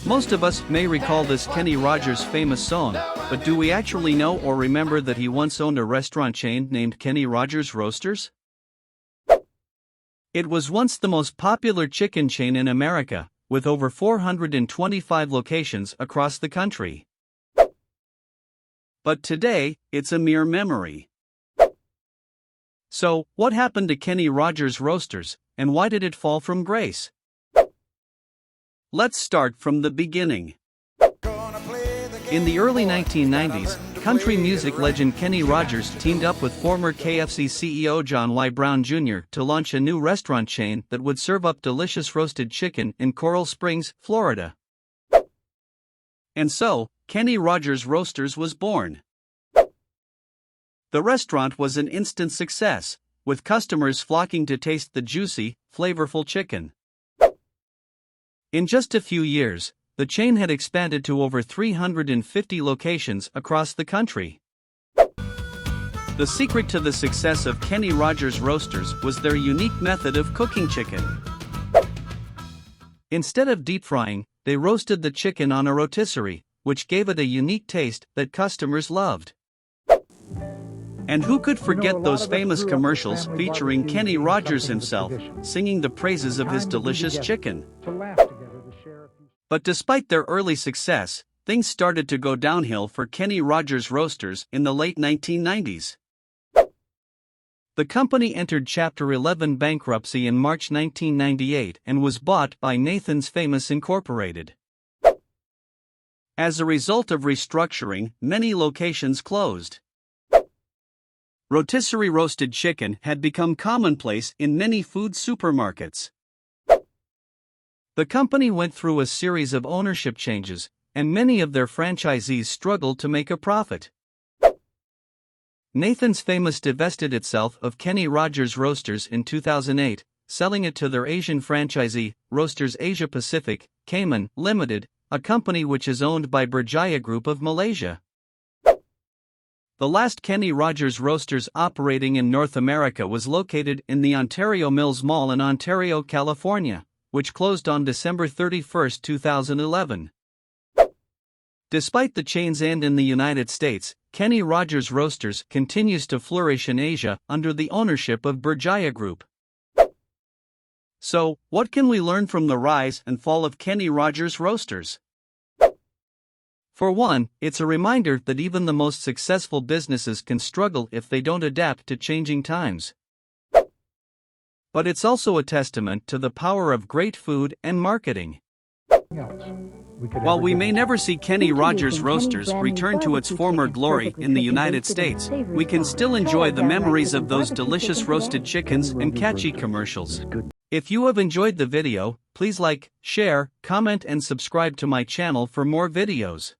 Most of us may recall this Kenny Rogers famous song, but do we actually know or remember that he once owned a restaurant chain named Kenny Rogers Roasters? It was once the most popular chicken chain in America, with over 425 locations across the country. But today, it's a mere memory. So, what happened to Kenny Rogers Roasters, and why did it fall from grace? Let's start from the beginning. In the early 1990s, country music legend Kenny Rogers teamed up with former KFC CEO John Y. Brown Jr. to launch a new restaurant chain that would serve up delicious roasted chicken in Coral Springs, Florida. And so, Kenny Rogers Roasters was born. The restaurant was an instant success, with customers flocking to taste the juicy, flavorful chicken. In just a few years, the chain had expanded to over 350 locations across the country. The secret to the success of Kenny Rogers Roasters was their unique method of cooking chicken. Instead of deep frying, they roasted the chicken on a rotisserie, which gave it a unique taste that customers loved. And who could forget those famous commercials featuring Kenny Rogers himself, singing the praises of his delicious chicken? But despite their early success, things started to go downhill for Kenny Rogers Roasters in the late 1990s. The company entered Chapter 11 bankruptcy in March 1998 and was bought by Nathan's Famous Incorporated. As a result of restructuring, many locations closed. Rotisserie roasted chicken had become commonplace in many food supermarkets. The company went through a series of ownership changes, and many of their franchisees struggled to make a profit. Nathan's Famous divested itself of Kenny Rogers Roasters in 2008, selling it to their Asian franchisee, Roasters Asia Pacific, Cayman Limited, a company which is owned by Berjaya Group of Malaysia. The last Kenny Rogers Roasters operating in North America was located in the Ontario Mills Mall in Ontario, California, which closed on December 31, 2011. Despite the chain's end in the United States, Kenny Rogers Roasters continues to flourish in Asia under the ownership of Berjaya Group. So, what can we learn from the rise and fall of Kenny Rogers Roasters? For one, it's a reminder that even the most successful businesses can struggle if they don't adapt to changing times. But it's also a testament to the power of great food and marketing. While we may never see Kenny Rogers Roasters return to its former glory in the United States, we can still enjoy the memories of those delicious roasted chickens and catchy commercials. If you have enjoyed the video, please like, share, comment and subscribe to my channel for more videos.